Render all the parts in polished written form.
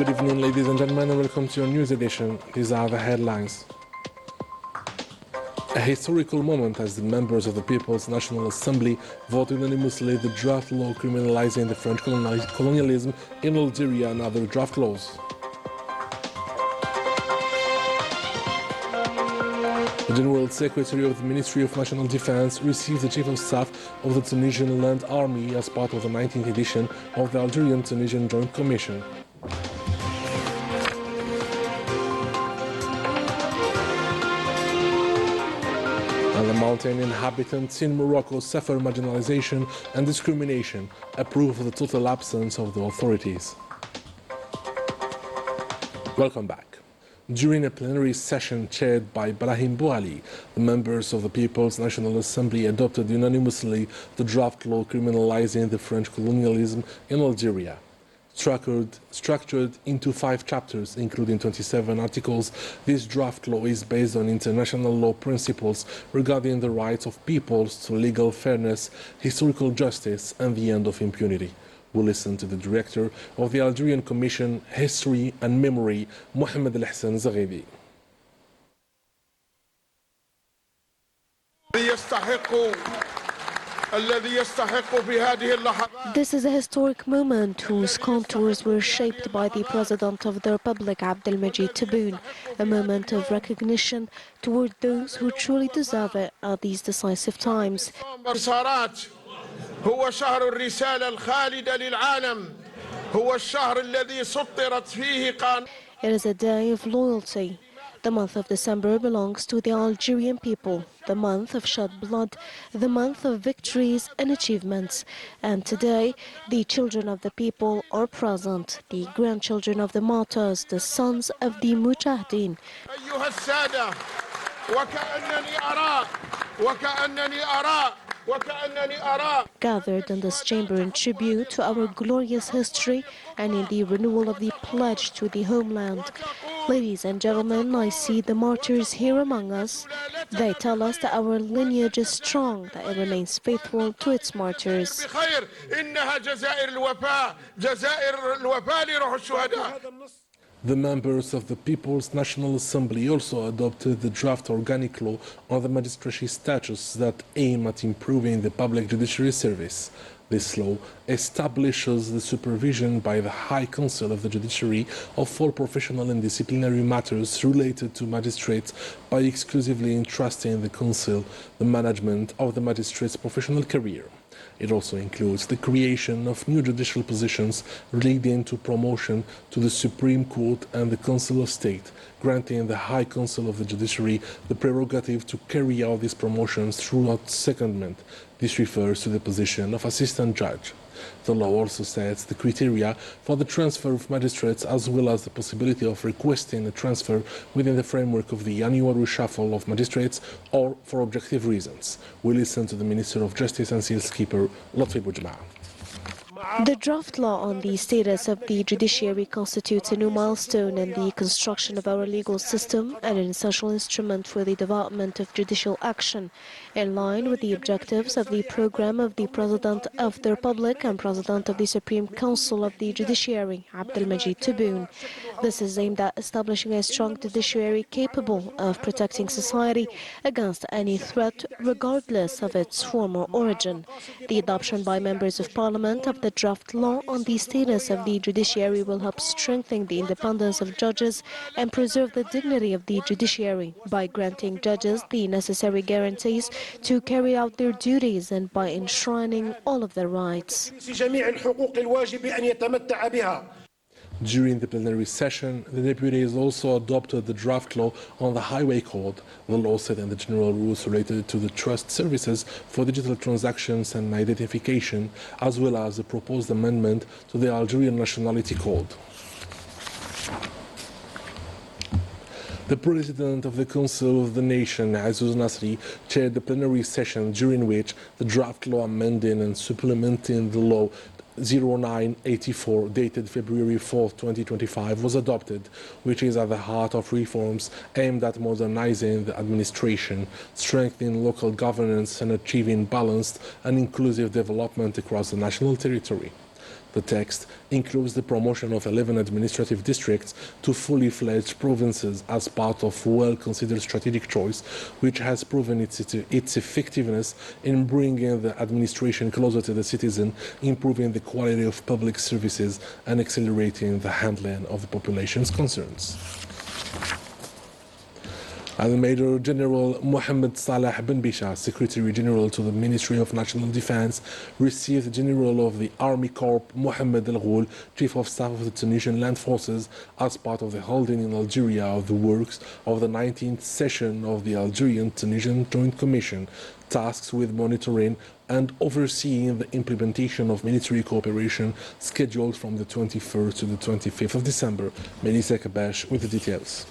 Good evening, ladies and gentlemen, and welcome to your news edition. These are the headlines. A historical moment as the members of the People's National Assembly voted unanimously the draft law criminalizing the French colonialism in Algeria and other draft laws. The General Secretary of the Ministry of National Defense received the Chief of Staff of the Tunisian Land Army as part of the 19th edition of the Algerian-Tunisian Joint Commission. And the mountain inhabitants in Morocco suffer marginalization and discrimination, a proof of the total absence of the authorities. Welcome back. During a plenary session chaired by Brahim Bouali, the members of the People's National Assembly adopted unanimously the draft law criminalizing the French colonialism in Algeria. Structured into 5 chapters, including 27 articles, this draft law is based on international law principles regarding the rights of peoples to legal fairness, historical justice, and the end of impunity. We'll listen to the director of the Algerian Commission, History and Memory, Mohamed El Hassan Zaghidi. This is a historic moment whose contours were shaped by the President of the Republic, Abdelmajid Tebboune, a moment of recognition toward those who truly deserve it at these decisive times. هو شهر الرسالة الخالدة للعالم هو الشهر الذي سطرت فيه قانون. It is a day of loyalty. The month of December belongs to the Algerian people, the month of shed blood, the month of victories and achievements. And today, the children of the people are present, the grandchildren of the martyrs, the sons of the mujahideen. أيها السادة وكأنني أرى gathered in this chamber in tribute to our glorious history and in the renewal of the pledge to the homeland. Ladies and gentlemen, I see the martyrs here among us. They tell us that our lineage is strong, that it remains faithful to its martyrs. The members of the People's National Assembly also adopted the draft organic law on the magistracy statutes that aim at improving the public judiciary service. This law establishes the supervision by the High Council of the Judiciary of all professional and disciplinary matters related to magistrates by exclusively entrusting the Council the management of the magistrate's professional career. It also includes the creation of new judicial positions leading to promotion to the Supreme Court and the Council of State, granting the High Council of the Judiciary the prerogative to carry out these promotions throughout secondment. This refers to the position of assistant judge. The law also sets the criteria for the transfer of magistrates as well as the possibility of requesting a transfer within the framework of the annual reshuffle of magistrates or for objective reasons. We listen to the Minister of Justice and Seals Keeper, Lotfi Boujma. The draft law on the status of the judiciary constitutes a new milestone in the construction of our legal system and an essential instrument for the development of judicial action, in line with the objectives of the program of the President of the Republic and President of the Supreme Council of the Judiciary, Abdelmajid Tebboune. This is aimed at establishing a strong judiciary capable of protecting society against any threat, regardless of its form or origin. The adoption by members of Parliament of the draft law on the status of the judiciary will help strengthen the independence of judges and preserve the dignity of the judiciary by granting judges the necessary guarantees to carry out their duties and by enshrining all of their rights. During the plenary session, the deputies also adopted the draft law on the Highway Code, the law setting the general rules related to the trust services for digital transactions and identification, as well as the proposed amendment to the Algerian Nationality Code. The President of the Council of the Nation, Azouz Nasri, chaired the plenary session during which the draft law amending and supplementing the law 0984 dated February 4, 2025 was adopted, which is at the heart of reforms aimed at modernizing the administration, strengthening local governance and achieving balanced and inclusive development across the national territory. The text includes the promotion of 11 administrative districts to fully fledged provinces as part of well-considered strategic choice, which has proven its effectiveness in bringing the administration closer to the citizen, improving the quality of public services, and accelerating the handling of the population's concerns. And Major General Mohammed Salah bin Bisha, Secretary General to the Ministry of National Defense, received the General of the Army Corps Mohammed Al Ghoul, Chief of Staff of the Tunisian Land Forces, as part of the holding in Algeria of the works of the 19th session of the Algerian-Tunisian Joint Commission, tasked with monitoring and overseeing the implementation of military cooperation scheduled from the 21st to the 25th of December. Melissa Kabash with the details.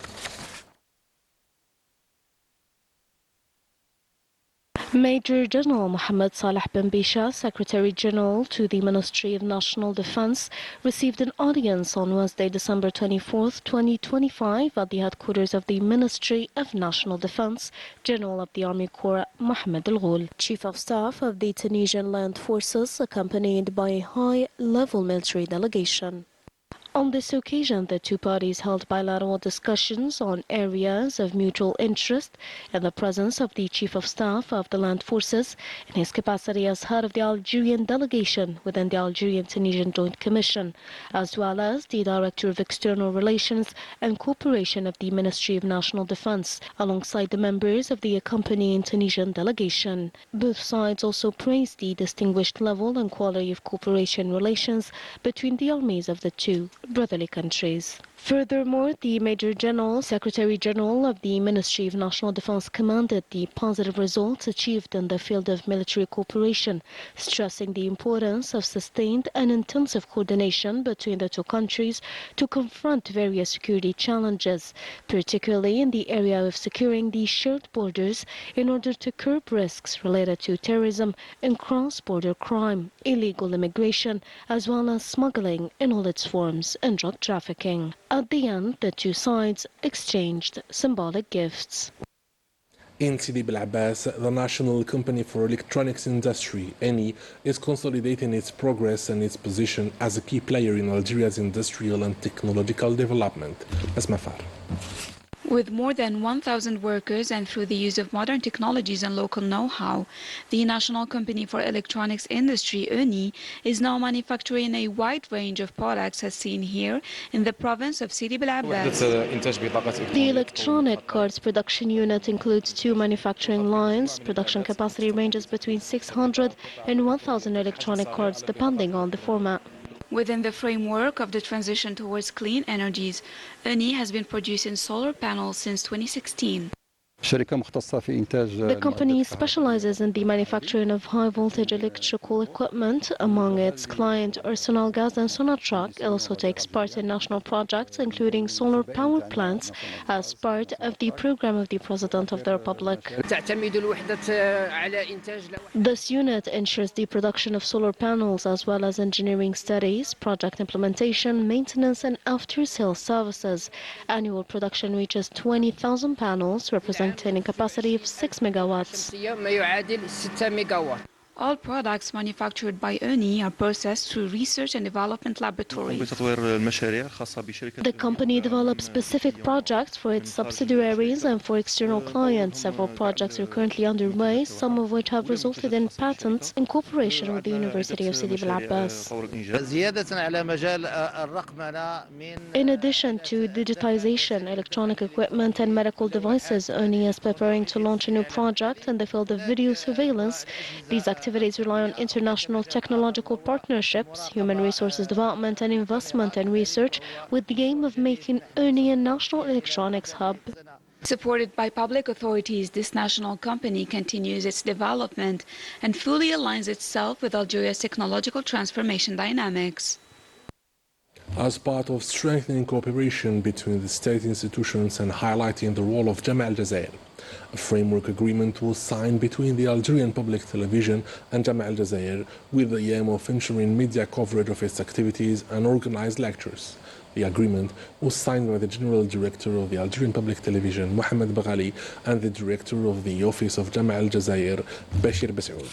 Major General Mohammed Salah bin Bisha, Secretary General to the Ministry of National Defense, received an audience on Wednesday, December 24, 2025, at the headquarters of the Ministry of National Defense, General of the Army Corps Mohammed Al Ghoul, Chief of Staff of the Tunisian Land Forces, accompanied by a high-level military delegation. On this occasion, the two parties held bilateral discussions on areas of mutual interest in the presence of the Chief of Staff of the Land Forces in his capacity as head of the Algerian delegation within the Algerian-Tunisian Joint Commission, as well as the Director of External Relations and Cooperation of the Ministry of National Defense, alongside the members of the accompanying Tunisian delegation. Both sides also praised the distinguished level and quality of cooperation relations between the armies of the two brotherly countries. Furthermore, the Major General, Secretary General of the Ministry of National Defense, commended the positive results achieved in the field of military cooperation, stressing the importance of sustained and intensive coordination between the two countries to confront various security challenges, particularly in the area of securing the shared borders in order to curb risks related to terrorism and cross-border crime, illegal immigration, as well as smuggling in all its forms and drug trafficking. At the end, the two sides exchanged symbolic gifts. In Sidi Bel Abbas, the National Company for Electronics Industry, ENI, is consolidating its progress and its position as a key player in Algeria's industrial and technological development. Asma Far. With more than 1,000 workers and through the use of modern technologies and local know-how, the National Company for Electronics Industry, ENI, is now manufacturing a wide range of products as seen here in the province of Sidi Bel Abbas. The electronic cards production unit includes 2 manufacturing lines. Production capacity ranges between 600 and 1,000 electronic cards depending on the format. Within the framework of the transition towards clean energies, ENI has been producing solar panels since 2016. The company specializes in the manufacturing of high-voltage electrical equipment. Among its clients are Sonalgas and Sonatrach. It also takes part in national projects, including solar power plants, as part of the program of the President of the Republic. This unit ensures the production of solar panels, as well as engineering studies, project implementation, maintenance, and after-sales services. Annual production reaches 20,000 panels, representing a capacity of 6 megawatts. All products manufactured by ENI are processed through research and development laboratories. The company develops specific projects for its subsidiaries and for external clients. Several projects are currently underway, some of which have resulted in patents in cooperation with the University of Sidi Bel Abbas. In addition to digitization, electronic equipment and medical devices, ENI is preparing to launch a new project in the field of video surveillance. These activities rely on international technological partnerships, human resources development and investment and research, with the aim of making ENI a national electronics hub. Supported by public authorities, this national company continues its development and fully aligns itself with Algeria's technological transformation dynamics. As part of strengthening cooperation between the state institutions and highlighting the role of Jama al-Jazair, a framework agreement was signed between the Algerian Public Television and Jama al-Jazair with the aim of ensuring media coverage of its activities and organized lectures. The agreement was signed by the General Director of the Algerian Public Television, Mohamed Baghali, and the Director of the Office of Jama al-Jazair, Bashir Basoud.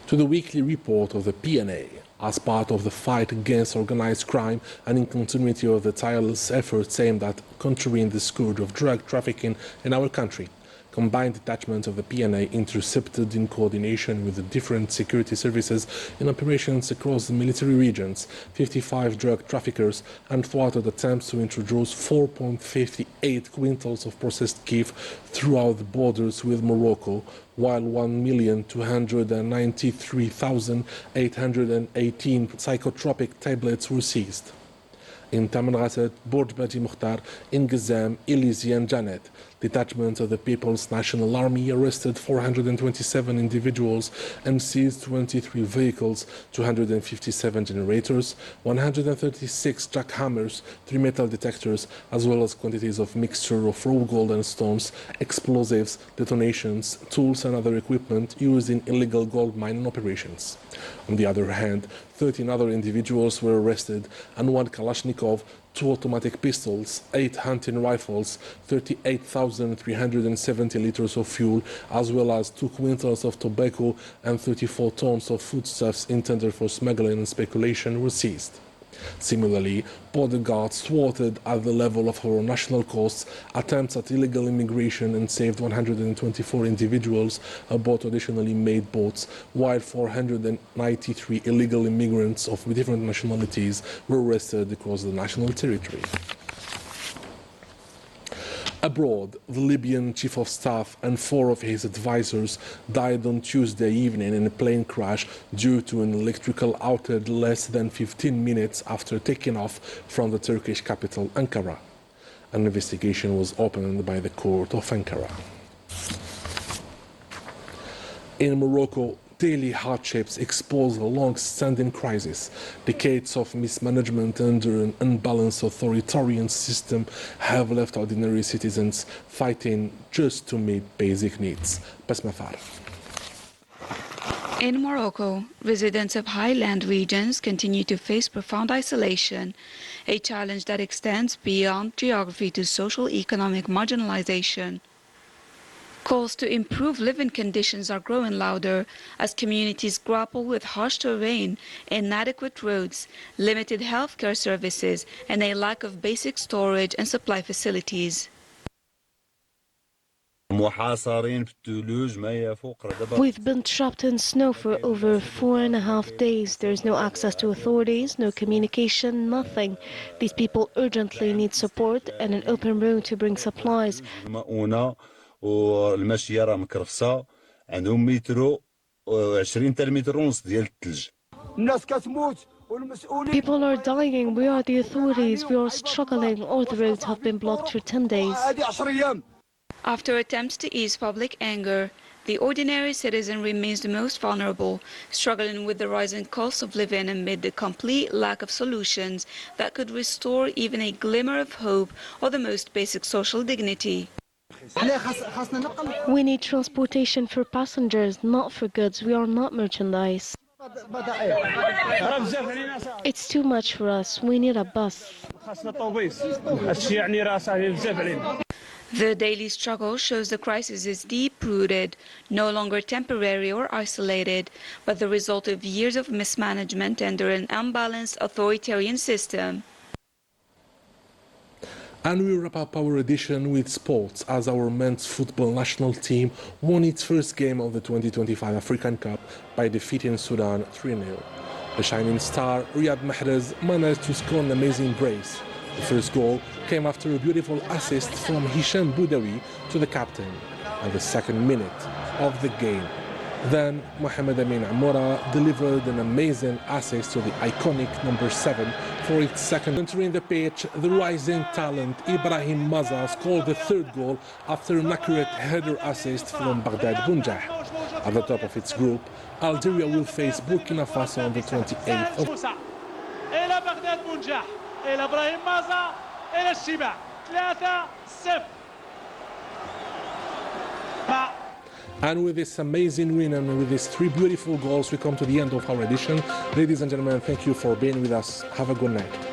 to the weekly report of the PNA. As part of the fight against organized crime and in continuity of the tireless efforts aimed at countering the scourge of drug trafficking in our country, combined detachments of the PNA intercepted in coordination with the different security services in operations across the military regions 55 drug traffickers and thwarted attempts to introduce 4.58 quintals of processed beef throughout the borders with Morocco, while 1,293,818 psychotropic tablets were seized. In Tamanrasset, Borj Baji Mukhtar, in Gazam, Ilisi and Janet, detachments of the People's National Army arrested 427 individuals and seized 23 vehicles, 257 generators, 136 jackhammers, 3 metal detectors, as well as quantities of mixture of raw gold and stones, explosives, detonations, tools and other equipment used in illegal gold mining operations. On the other hand, 13 other individuals were arrested and 1 Kalashnikov, 2 automatic pistols, 8 hunting rifles, 38,370 liters of fuel, as well as 2 quintals of tobacco and 34 tons of foodstuffs intended for smuggling and speculation were seized. Similarly, border guards thwarted at the level of our national coasts attempts at illegal immigration and saved 124 individuals aboard traditionally made boats, while 493 illegal immigrants of different nationalities were arrested across the national territory. Abroad, the Libyan chief of staff and 4 of his advisors died on Tuesday evening in a plane crash due to an electrical outage less than 15 minutes after taking off from the Turkish capital, Ankara. An investigation was opened by the court of Ankara. In Morocco, daily hardships expose a long-standing crisis. Decades of mismanagement under an unbalanced authoritarian system have left ordinary citizens fighting just to meet basic needs. Basmafar. In Morocco, residents of highland regions continue to face profound isolation, a challenge that extends beyond geography to social-economic marginalization. Calls to improve living conditions are growing louder as communities grapple with harsh terrain, inadequate roads, limited healthcare services, and a lack of basic storage and supply facilities. We've been trapped in snow for over 4.5 days. There's no access to authorities, no communication, nothing. These people urgently need support and an open road to bring supplies. والمشي راه مكرفسه عندهم مترو و20 متر ونص ديال الثلج. الناس كتموت والمسؤولين. People are dying. We are the authorities. We are struggling. All the roads have been blocked for 10 days. After attempts to ease public anger, the ordinary citizen remains the most vulnerable, struggling with the rising cost of living amid the complete lack of solutions that could restore even a glimmer of hope or the most basic social dignity. We need transportation for passengers, not for goods. We are not merchandise. It's too much for us. We need a bus. The daily struggle shows the crisis is deep-rooted, no longer temporary or isolated, but the result of years of mismanagement under an unbalanced authoritarian system. And we wrap up our edition with sports as our men's football national team won its first game of the 2025 African Cup by defeating Sudan 3-0. The shining star, Riyad Mahrez, managed to score an amazing brace. The first goal came after a beautiful assist from Hisham Boudawi to the captain at the second minute of the game. Then Mohamed Amin Amoura delivered an amazing assist to the iconic number 7 for its second. Entering the pitch, the rising talent Ibrahim Maza scored the third goal after an accurate header assist from Baghdad Bunjah. At the top of its group, Algeria will face Burkina Faso on the 28th of إلى بغداد بنجاح إلى إبراهيم مازا إلى الشباك 3-0. And with this amazing win and with these 3 beautiful goals, we come to the end of our edition. Ladies and gentlemen, thank you for being with us. Have a good night.